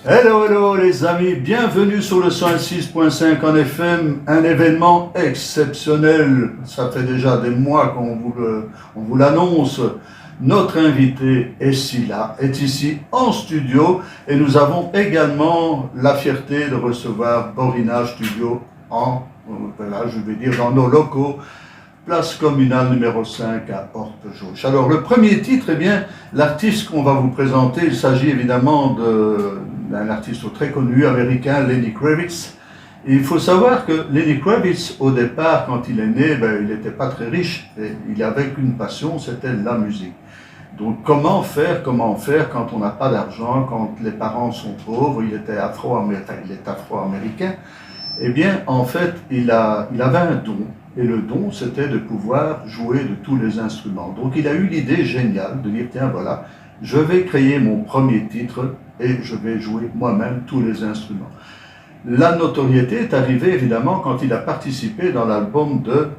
Hello, hello les amis, bienvenue sur le 106.5 en FM, un événement exceptionnel. Ça fait déjà des mois on vous l'annonce. Notre invité est ici en studio et nous avons également la fierté de recevoir Borina Studio dans nos locaux. Place communale numéro 5 à Orpejauche. Alors le premier titre, l'artiste qu'on va vous présenter, il s'agit évidemment d'un artiste très connu, américain, Lenny Kravitz. Et il faut savoir que Lenny Kravitz, au départ, quand il est né, il n'était pas très riche, et il avait qu'une passion, c'était la musique. Donc comment faire quand on n'a pas d'argent, quand les parents sont pauvres, il est afro-américain. En fait, il avait un don. Et le don, c'était de pouvoir jouer de tous les instruments. Donc il a eu l'idée géniale de dire, tiens voilà, je vais créer mon premier titre et je vais jouer moi-même tous les instruments. La notoriété est arrivée évidemment quand il a participé dans l'album de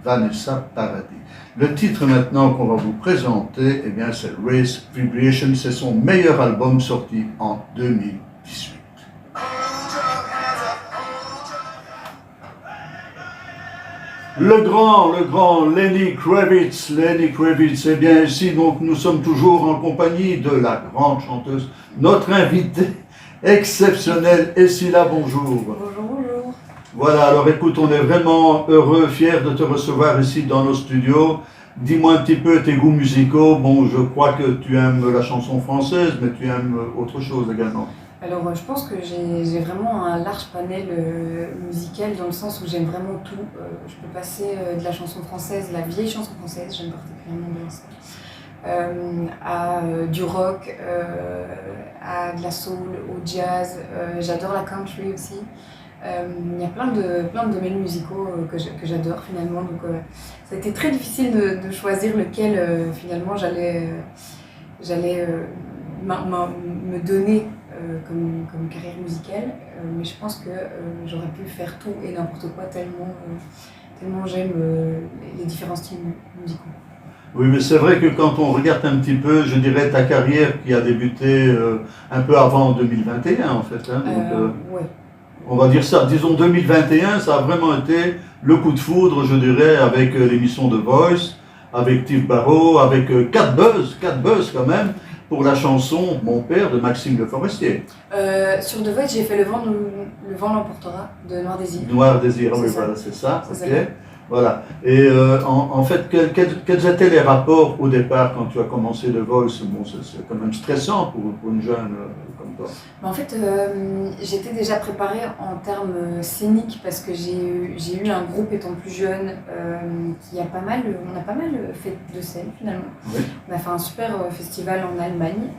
Vanessa Paradis. Le titre maintenant qu'on va vous présenter, c'est Race Vibration, c'est son meilleur album sorti en 2018. Le grand Lenny Kravitz, ici, donc nous sommes toujours en compagnie de la grande chanteuse, notre invitée exceptionnelle, Esila, bonjour. Bonjour. Voilà, alors écoute, on est vraiment heureux, fiers de te recevoir ici dans nos studios. Dis-moi un petit peu tes goûts musicaux. Bon, je crois que tu aimes la chanson française, mais tu aimes autre chose également. Alors je pense que j'ai vraiment un large panel musical dans le sens où j'aime vraiment tout. Je peux passer de la chanson française, la vieille chanson française, j'aime particulièrement bien ça, à du rock, à de la soul, au jazz, j'adore la country aussi. Il y a plein de domaines musicaux que j'adore finalement, donc ça a été très difficile de choisir lequel finalement j'allais me donner comme carrière musicale, mais je pense que j'aurais pu faire tout et n'importe quoi tellement j'aime les différents styles musicaux. Oui, mais c'est vrai que quand on regarde un petit peu, je dirais ta carrière qui a débuté un peu avant 2021 en fait. Ouais. On va dire ça, disons 2021, ça a vraiment été le coup de foudre, je dirais, avec l'émission The Voice, avec Tiff Barrow, avec Cat Buzz quand même, pour la chanson Mon père de Maxime Le Forestier. Sur The Voice, j'ai fait Le vent l'emportera de Noir Désir. Noir Désir, oui, voilà, c'est ça. C'est Ok. ça. Voilà. Et en fait, quels étaient les rapports au départ quand tu as commencé The Voice? Bon, c'est quand même stressant pour une jeune comme toi. En fait, j'étais déjà préparée en termes scéniques parce que j'ai eu un groupe étant plus jeune on a pas mal fait de scène finalement. Oui. On a fait un super festival en Allemagne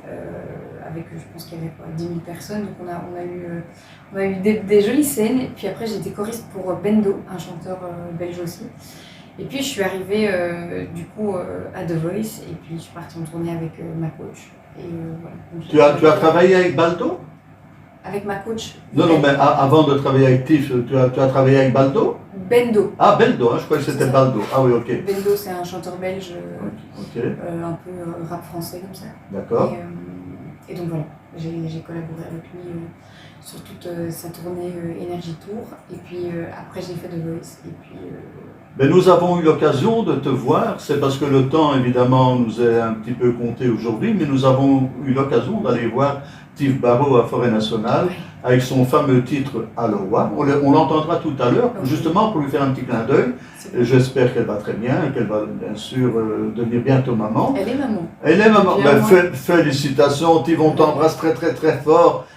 avec, je pense qu'il y avait 10 000 personnes, donc on a eu des jolies scènes. Et puis après, j'ai été choriste pour Bendo, un chanteur belge aussi. Et puis je suis arrivée à The Voice et puis je suis partie en tournée avec ma coach. Et, voilà. Tu as travaillé avec Baldo? Avec ma coach. Non, mais avant de travailler avec Tiff, tu as travaillé avec Baldo? Bendo. Ah, Bendo, je croyais que c'était Baldo. Ah oui, ok. Bendo, c'est un chanteur belge, Ok. un peu rap français comme ça. D'accord. Et donc voilà, j'ai collaboré avec lui sur toute sa tournée Energy Tour. Et puis après, j'ai fait The Voice. Et puis. Mais nous avons eu l'occasion de te voir, c'est parce que le temps évidemment nous est un petit peu compté aujourd'hui, mais nous avons eu l'occasion d'aller voir Tiff Barrow à Forêt Nationale avec son fameux titre Aloha. On l'entendra tout à l'heure, justement pour lui faire un petit clin d'œil. J'espère qu'elle va très bien et qu'elle va bien sûr devenir bientôt maman. Elle est maman. Elle est maman. Félicitations Tiff, on t'embrasse très très très fort.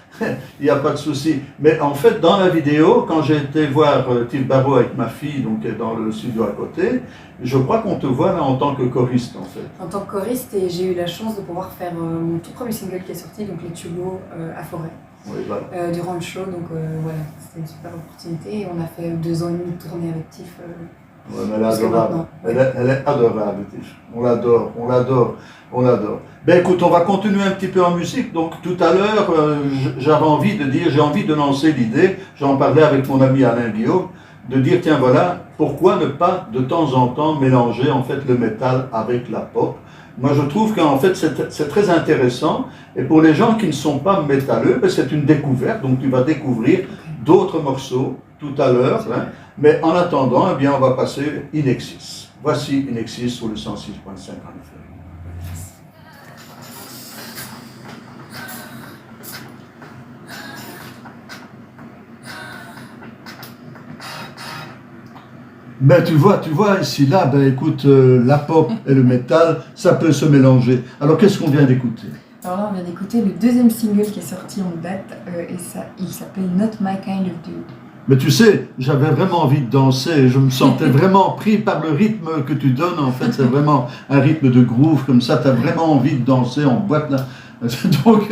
Il n'y a pas de souci. Mais en fait, dans la vidéo, quand j'ai été voir Tiff Barrow avec ma fille, donc dans le studio à côté, je crois qu'on te voit là en tant que choriste en fait. En tant que choriste, et j'ai eu la chance de pouvoir faire mon tout premier single qui est sorti, donc Les Tubos à Forêt, oui, voilà. durant le show. Donc voilà, c'était une super opportunité. Et on a fait 2 ans et demi de tournée avec Tiff. Ouais, mais elle est adorable. Elle est adorable, Tiff. On l'adore. Ben écoute, on va continuer un petit peu en musique. Donc tout à l'heure, j'ai envie de lancer l'idée, j'en parlais avec mon ami Alain Guillaume, de dire, tiens voilà, pourquoi ne pas de temps en temps mélanger en fait le métal avec la pop. Moi je trouve qu'en fait c'est très intéressant, et pour les gens qui ne sont pas métalleux, ben, c'est une découverte, donc tu vas découvrir d'autres morceaux tout à l'heure, hein. Mais en attendant, eh bien, on va passer Inexis. Voici Inexis sur le 106.5 en effet. Ben tu vois, ici, là, ben écoute, la pop et le métal, ça peut se mélanger. Alors qu'est-ce qu'on vient d'écouter? Alors là, on vient d'écouter le deuxième single qui est sorti en date, et ça, il s'appelle Not My Kind of Dude. Mais tu sais, j'avais vraiment envie de danser, je me sentais vraiment pris par le rythme que tu donnes, en fait, c'est vraiment un rythme de groove, comme ça, tu as vraiment envie de danser en boîte, là. Donc,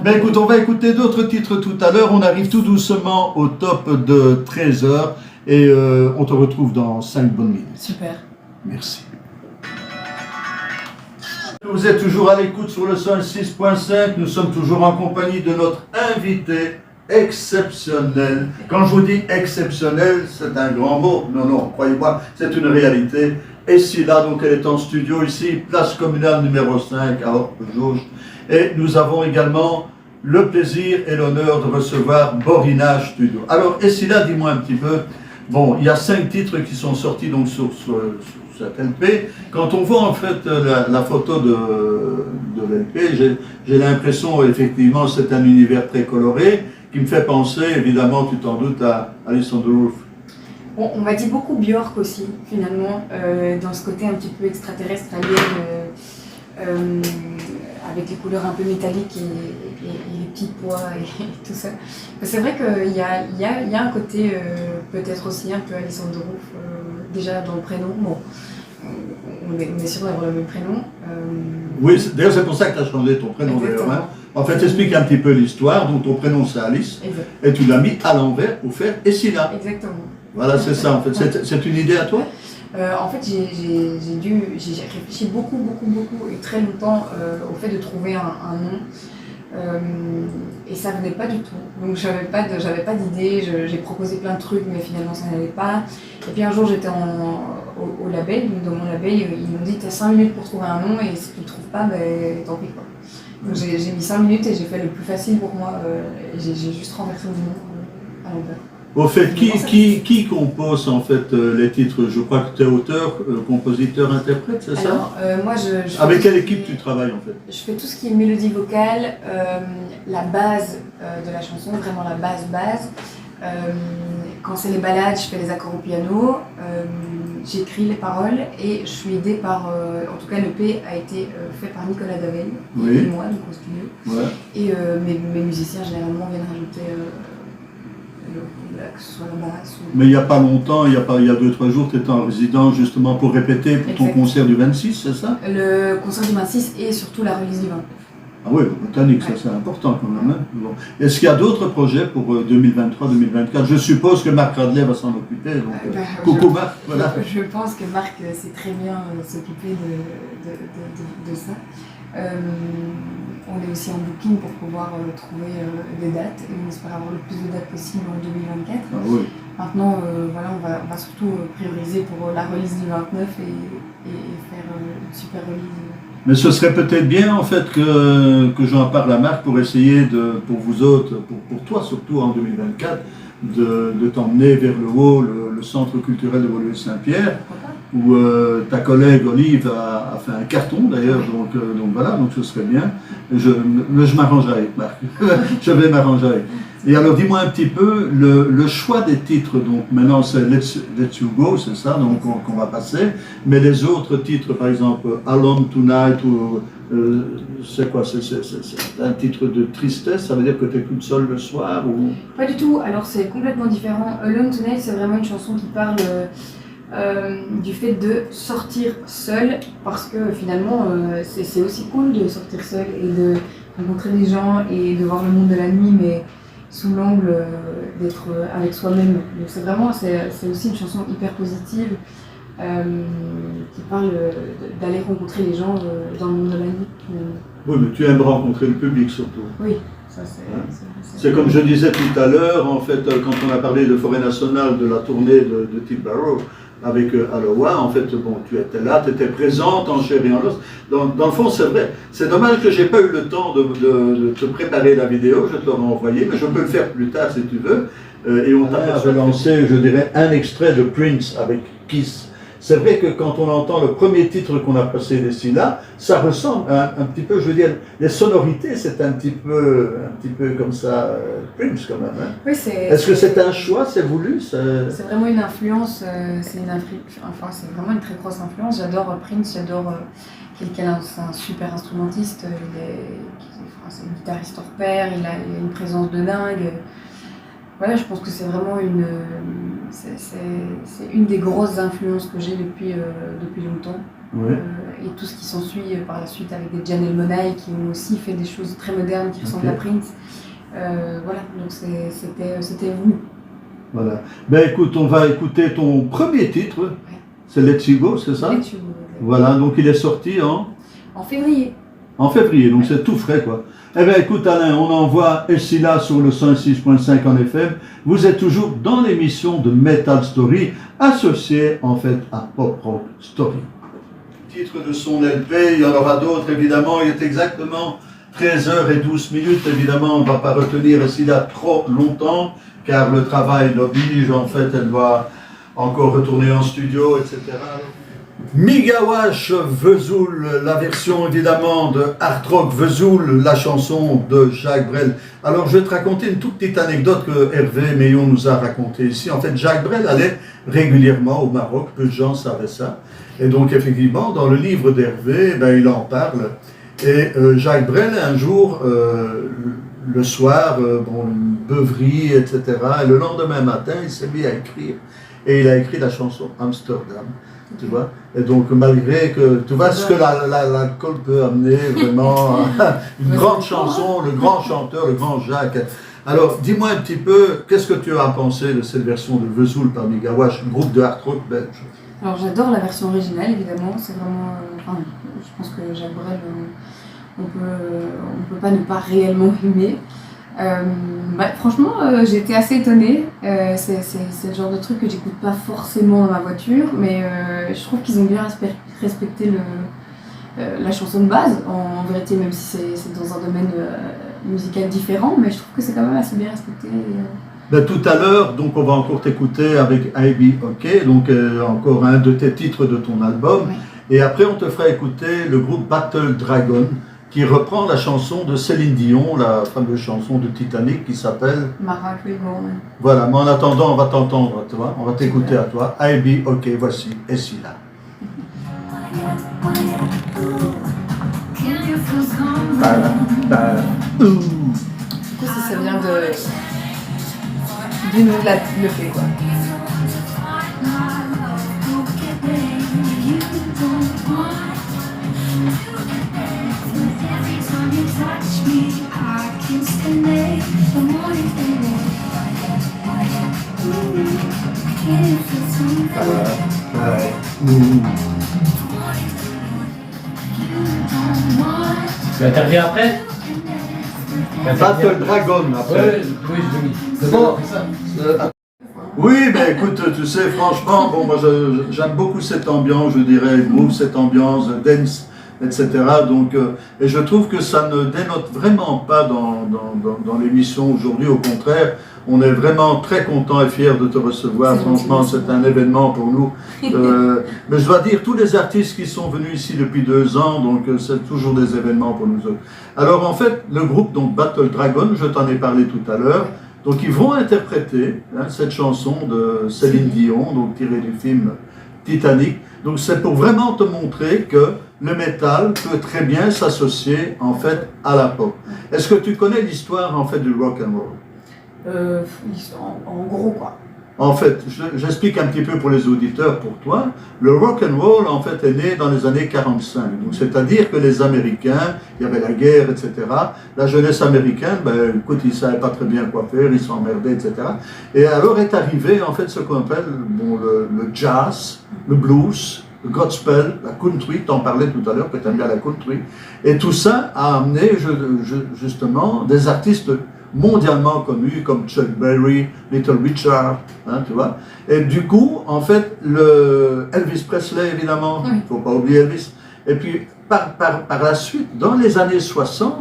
ben écoute, on va écouter d'autres titres tout à l'heure, on arrive tout doucement au top de 13 heures, et on te retrouve dans 5 bonnes minutes. Super. Merci. Vous êtes toujours à l'écoute sur le 106.5, nous sommes toujours en compagnie de notre invité exceptionnel. Quand je vous dis exceptionnel, c'est un grand mot. Non, croyez-moi, c'est une réalité. Et si là, donc elle est en studio ici, place communale numéro 5 à Orpe-Jauge. Et nous avons également le plaisir et l'honneur de recevoir Borinage Studio. Alors, et si là, dis-moi un petit peu, bon, il y a 5 titres qui sont sortis donc sur cette LP. Quand on voit en fait la photo de l'LP, j'ai l'impression effectivement c'est un univers très coloré qui me fait penser évidemment, tu t'en doutes, à Alice on the Roof. Bon, on m'a dit beaucoup Björk aussi, finalement, dans ce côté un petit peu extraterrestre, alien, avec les couleurs un peu métalliques et les petits pois et tout ça. C'est vrai qu'il y a un côté peut-être aussi un peu Alice on the Roof, déjà dans le prénom. Bon, on est sûr d'avoir le même prénom. Oui, d'ailleurs c'est pour ça que tu as changé ton prénom d'ailleurs. Hein. En fait, explique un petit peu l'histoire. Donc ton prénom c'est Alice, exact. Et tu l'as mis à l'envers pour faire Essila. Exactement. Voilà, c'est ça en fait. C'est une idée à toi? En fait, j'ai réfléchi beaucoup et très longtemps au fait de trouver un nom. Et ça venait pas du tout. Donc j'avais pas d'idée, j'ai proposé plein de trucs, mais finalement ça n'allait pas. Et puis un jour j'étais au label, donc dans mon label, ils m'ont dit t'as 5 minutes pour trouver un nom, et si tu le trouves pas, ben tant pis quoi. Donc j'ai mis 5 minutes et j'ai fait le plus facile pour moi, et j'ai juste renversé mon nom à l'envers. Au fait, qui compose en fait les titres? Je crois que tu es auteur, compositeur, interprète, c'est ça? Alors, moi avec quelle équipe tu travailles en fait? Je fais tout ce qui est mélodie vocale, la base de la chanson, vraiment la base. Quand c'est les ballades, je fais les accords au piano, j'écris les paroles, et je suis aidée par, en tout cas l'EP a été fait par Nicolas Davel, oui. Et moi, donc au studio. Ouais. Et mes musiciens généralement viennent rajouter que ce soit la basse. Ou... Mais il n'y a pas longtemps, il y a 2-3 jours, tu étais en résidence justement pour répéter pour ton concert du 26, c'est ça? Le concert du 26 et surtout la release du 29. Ah oui, botanique, ouais. Ça c'est important quand même. Hein. Bon. Est-ce qu'il y a d'autres projets pour 2023-2024? Je suppose que Marc Radley va s'en occuper. Donc, coucou Marc, voilà. Je pense que Marc sait très bien s'occuper de ça. On est aussi en booking pour pouvoir trouver des dates, et on espère avoir le plus de dates possible en 2024. Ah oui. Maintenant, voilà, on va surtout prioriser pour la release du 29 et faire une super release. Mais ce serait peut-être bien en fait que j'en parle à Marc pour essayer pour vous autres, pour toi surtout en 2024, de t'emmener vers le haut, le centre culturel de Woluwe-Saint-Pierre, où ta collègue Olive a fait un carton d'ailleurs, donc voilà, donc ce serait bien. Je m'arrangerai avec Marc, je vais m'arranger avec. Et alors dis-moi un petit peu, le choix des titres, donc maintenant c'est Let You Go, c'est ça, donc qu'on va passer, mais les autres titres, par exemple Alone Tonight, ou c'est quoi, c'est un titre de tristesse, ça veut dire que tu es toute seule le soir ou... Pas du tout, alors c'est complètement différent. Alone Tonight, c'est vraiment une chanson qui parle du fait de sortir seul, parce que finalement c'est aussi cool de sortir seul et de rencontrer des gens et de voir le monde de la nuit, mais sous l'angle d'être avec soi-même. Donc c'est vraiment, c'est aussi une chanson hyper positive qui parle d'aller rencontrer les gens dans le monde de la nuit. Oui, mais tu aimes rencontrer le public surtout. Oui, Ça, c'est comme je disais tout à l'heure, en fait, quand on a parlé de Forêt Nationale, de la tournée de Tim Barrow avec Aloha, en fait, bon, tu étais là, tu étais présente en chair et en os. Dans le fond, c'est vrai. C'est dommage que j'ai pas eu le temps de te préparer la vidéo, je te l'aurais envoyée, mais je peux le faire plus tard si tu veux. Et on t'a lancé, je dirais, un extrait de Prince avec Kiss. C'est vrai que quand on entend le premier titre qu'on a passé d'ici là, ça ressemble un petit peu, je veux dire, les sonorités, c'est un petit peu comme ça, Prince quand même. Hein. Oui, est-ce que c'est un choix, c'est voulu? C'est vraiment une influence, c'est vraiment une très grosse influence. J'adore Prince, j'adore quelqu'un, c'est un super instrumentiste, c'est un guitariste hors pair, il a une présence de dingue. Voilà, je pense que c'est vraiment une des grosses influences que j'ai depuis longtemps. Oui. Et tout ce qui s'ensuit par la suite avec des Janelle Monáe qui ont aussi fait des choses très modernes qui ressemblent à Prince. Voilà, donc c'était voulu. Voilà. Ben écoute, on va écouter ton premier titre. Ouais. C'est Let You Go, c'est ça? Let You Go. Voilà, donc il est sorti en février. En février, donc c'est tout frais quoi. Eh bien écoute Alain, on envoie Essila sur le 106.5 en FM. Vous êtes toujours dans l'émission de Metal Story, associée en fait à Pop Rock Story. Titre de son LP, il y en aura d'autres évidemment, il est exactement 13h12, évidemment on ne va pas retenir Essila trop longtemps, car le travail l'oblige, en fait elle doit encore retourner en studio, etc. Migawash Vesoul, la version évidemment de Art Rock Vesoul, la chanson de Jacques Brel. Alors je vais te raconter une toute petite anecdote que Hervé Meillon nous a racontée ici. En fait, Jacques Brel allait régulièrement au Maroc, peu de gens savaient ça. Et donc effectivement, dans le livre d'Hervé, il en parle. Et Jacques Brel, un jour, le soir, une beuverie, etc. Et le lendemain matin, il s'est mis à écrire. Et il a écrit la chanson Amsterdam. Tu vois, et donc malgré que tu vois ce que l'alcool peut amener vraiment, une grande chanson, le grand chanteur, le grand Jacques. Alors dis-moi un petit peu, qu'est-ce que tu as pensé de cette version de Vesoul par Migawash, groupe de hard rock belge? Alors j'adore la version originale évidemment, c'est vraiment, je pense que Jacques Brel, on peut pas ne pas réellement aimer. Franchement, j'ai été assez étonnée. C'est le genre de truc que j'écoute pas forcément dans ma voiture, mais je trouve qu'ils ont bien respecté la chanson de base. En vérité, même si c'est dans un domaine musical différent, mais je trouve que c'est quand même assez bien respecté. Tout à l'heure, donc on va encore t'écouter avec I Be OK, donc encore un de tes titres de ton album. Oui. Et après, on te fera écouter le groupe Battle Dragon, qui reprend la chanson de Céline Dion, la fameuse chanson de Titanic qui s'appelle Mara Reborn. Voilà, mais en attendant, on va t'entendre à toi, on va t'écouter à toi. I Be OK, voici Essila. Du coup, ça vient du nom de le fait quoi. Tu interviens après? Battle Dragon après. Oui, c'est bon. Oui, mais écoute, tu sais, franchement, moi j'aime beaucoup cette ambiance, je dirais, groove, cette ambiance dance, etc. Donc, et je trouve que ça ne dénote vraiment pas dans l'émission aujourd'hui, au contraire, on est vraiment très content et fiers de te recevoir, franchement, c'est un événement pour nous. Mais je dois dire, tous les artistes qui sont venus ici depuis 2 ans, donc c'est toujours des événements pour nous autres. Alors en fait, le groupe donc Battle Dragon, je t'en ai parlé tout à l'heure, donc ils vont interpréter cette chanson de Céline Dion, donc tirée du film Titanic. Donc c'est pour vraiment te montrer que le métal peut très bien s'associer en fait à la pop. Est-ce que tu connais l'histoire en fait du rock and roll? En gros quoi. En fait, j'explique un petit peu pour les auditeurs, pour toi. Le rock and roll, en fait, est né dans les années 45. Donc, c'est-à-dire que les Américains, il y avait la guerre, etc. La jeunesse américaine, écoute, ils ne savaient pas très bien quoi faire, ils s'emmerdaient, etc. Et alors est arrivé, en fait, ce qu'on appelle le jazz, le blues, le gospel, la country, tu en parlais tout à l'heure, que tu aimes bien la country, et tout ça a amené justement des artistes mondialement connus comme Chuck Berry, Little Richard, hein, tu vois. Et du coup, en fait, Elvis Presley, évidemment, il ne faut pas oublier Elvis. Et puis, par la suite, dans les années 60,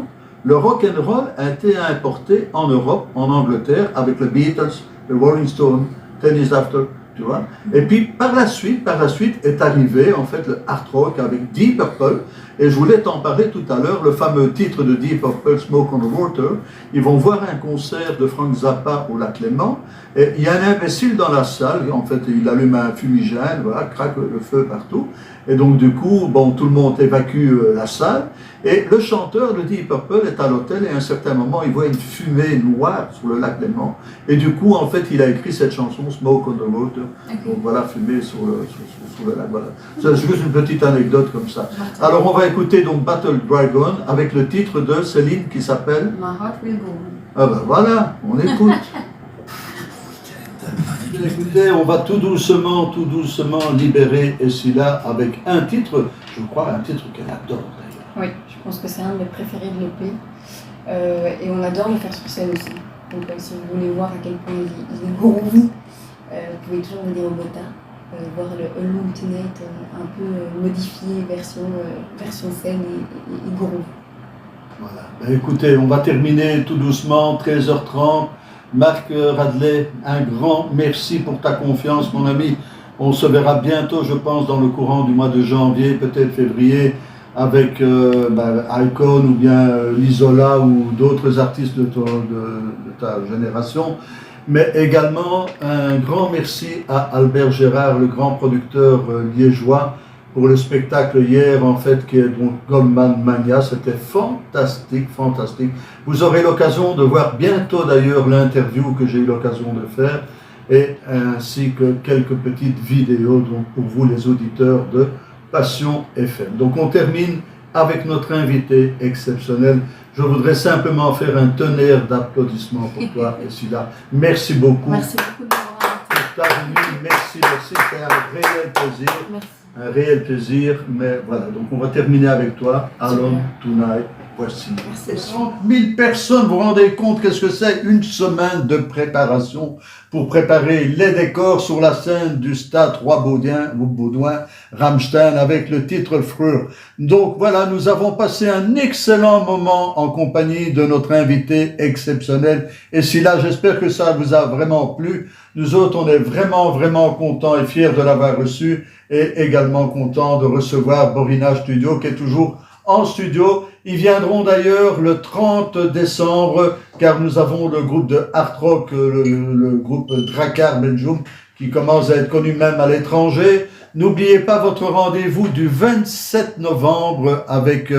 le rock and roll a été importé en Europe, en Angleterre, avec les Beatles, les Rolling Stones, 10 Years After, tu vois. Et puis, par la suite est arrivé, en fait, le hard rock avec Deep Purple. Et je voulais t'en parler tout à l'heure, le fameux titre de Deep Purple, Smoke on the Water. Ils vont voir un concert de Frank Zappa au Lac Léman. Et il y a un imbécile dans la salle, en fait, il allume un fumigène, voilà, craque le feu partout. Et donc, du coup, bon, tout le monde évacue la salle. Et le chanteur de Deep Purple est à l'hôtel et à un certain moment, il voit une fumée noire sur le lac Léman. Et du coup, en fait, il a écrit cette chanson, Smoke on the Water. Donc voilà, fumée sur le lac. Voilà. C'est juste une petite anecdote comme ça. Alors, on va écouter donc Battle Dragon avec le titre de Céline qui s'appelle My Heart Will Go On. Ah ben voilà, on écoute. Écoutez, on va tout doucement libérer Essila avec un titre, je crois, un titre qu'elle adore d'ailleurs. Oui, je pense que c'est un de mes préférés de l'EP. Et on adore le faire sur scène aussi. Donc si vous voulez voir à quel point il est groovy, vous pouvez toujours venir au Bota, voir le Alone Tonight un peu modifié, version scène et groove. Voilà. Ben, écoutez, on va terminer tout doucement, 13h30. Marc Radley, un grand merci pour ta confiance, mon ami. On se verra bientôt, je pense, dans le courant du mois de janvier, peut-être février, avec Icon ou bien Lisola ou d'autres artistes de ta génération. Mais également, un grand merci à Albert Gérard, le grand producteur liégeois, pour le spectacle hier, en fait, qui est donc Goldman Mania. C'était fantastique, fantastique. Vous aurez l'occasion de voir bientôt d'ailleurs l'interview que j'ai eu l'occasion de faire, et ainsi que quelques petites vidéos donc, pour vous les auditeurs de Passion FM. Donc on termine avec notre invité exceptionnel. Je voudrais simplement faire un tonnerre d'applaudissements pour toi, Essila. Merci beaucoup. Merci beaucoup de m'avoir invité. Pour ta venue. Merci, c'est un réel plaisir. Merci. Un réel plaisir, mais voilà, donc on va terminer avec toi. Alone Tonight, voici. Merci. 30 000 personnes, vous vous rendez compte qu'est-ce que c'est? Une semaine de préparation pour préparer les décors sur la scène du Stade Roi-Baudouin, Rammstein, avec le titre Freur. Donc voilà, nous avons passé un excellent moment en compagnie de notre invité exceptionnel. Et si là, j'espère que ça vous a vraiment plu. Nous autres, on est vraiment contents et fiers de l'avoir reçu, et également contents de recevoir Borina Studio, qui est toujours en studio. Ils viendront d'ailleurs le 30 décembre, car nous avons le groupe de hard rock, le groupe Drakkar Belgium, qui commence à être connu même à l'étranger. N'oubliez pas votre rendez-vous du 27 novembre avec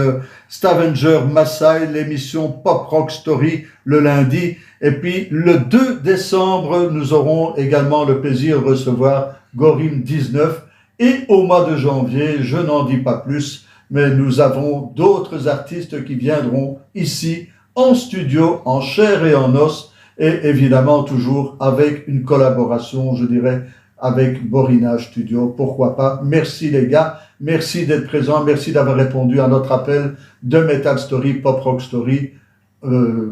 Stavanger Maasai, l'émission Pop Rock Story le lundi. Et puis le 2 décembre, nous aurons également le plaisir de recevoir Gorim 19. Et au mois de janvier, je n'en dis pas plus, mais nous avons d'autres artistes qui viendront ici en studio, en chair et en os, et évidemment toujours avec une collaboration, je dirais, avec Borina Studio. Pourquoi pas? Merci les gars, merci d'être présents, merci d'avoir répondu à notre appel de Metal Story, Pop Rock Story,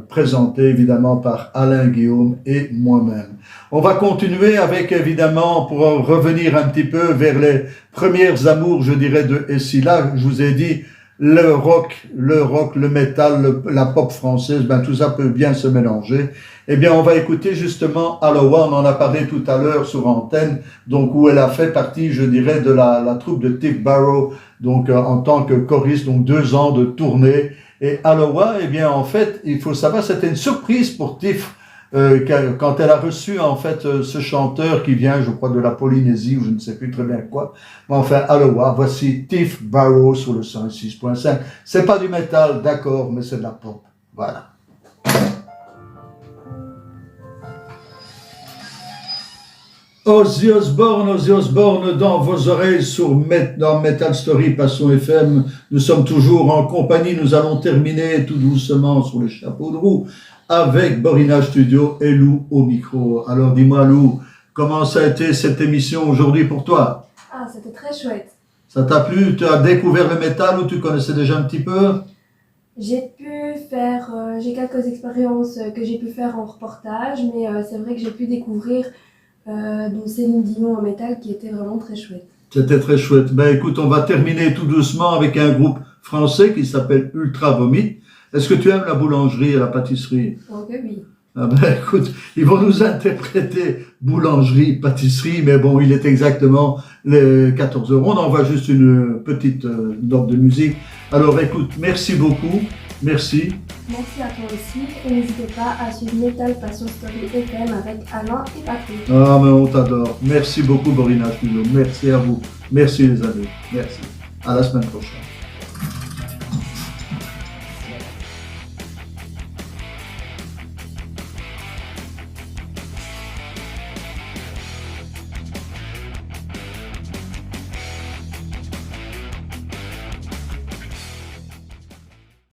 présenté évidemment par Alain Guillaume et moi-même. On va continuer avec, évidemment, pour revenir un petit peu vers les premières amours, je dirais, de Essila. Je vous ai dit, le rock, le métal, la pop française, ben tout ça peut bien se mélanger. Eh bien, on va écouter justement Aloha, on en a parlé tout à l'heure sur antenne, donc où elle a fait partie, je dirais, de la troupe de Tiff Barrow, donc en tant que choriste, donc 2 ans de tournée. Et Aloha, eh bien, en fait, il faut savoir, c'était une surprise pour Tiff, quand elle a reçu, en fait, ce chanteur qui vient, je crois, de la Polynésie, ou je ne sais plus très bien quoi. Mais enfin, Aloha, voici Tiff Barrow sur le 106.5. C'est pas du métal, d'accord, mais c'est de la pop. Voilà. Ozzy Osbourne dans vos oreilles dans Metal Story Passion FM. Nous sommes toujours en compagnie. Nous allons terminer tout doucement sur le chapeau de roue avec Borina Studio et Lou au micro. Alors dis-moi Lou, comment ça a été cette émission aujourd'hui pour toi? Ah, c'était très chouette. Ça t'a plu? Tu as découvert le métal ou tu connaissais déjà un petit peu? J'ai quelques expériences que j'ai pu faire en reportage, mais c'est vrai que j'ai pu découvrir donc Céline Dion en métal qui était vraiment très chouette. C'était très chouette. Ben écoute, on va terminer tout doucement avec un groupe français qui s'appelle Ultra Vomit. Est-ce que tu aimes la boulangerie et la pâtisserie? Ok, oui. Ah ben écoute, ils vont nous interpréter boulangerie, pâtisserie, mais bon, il est exactement les 14 heures. On envoie juste une petite note de musique. Alors écoute, merci beaucoup. Merci. Merci à toi aussi et n'hésitez pas à suivre Metal Passion Story FM avec Alain et Patrick. Ah mais on t'adore. Merci beaucoup Borina Chulot. Merci à vous. Merci les amis. Merci. À la semaine prochaine.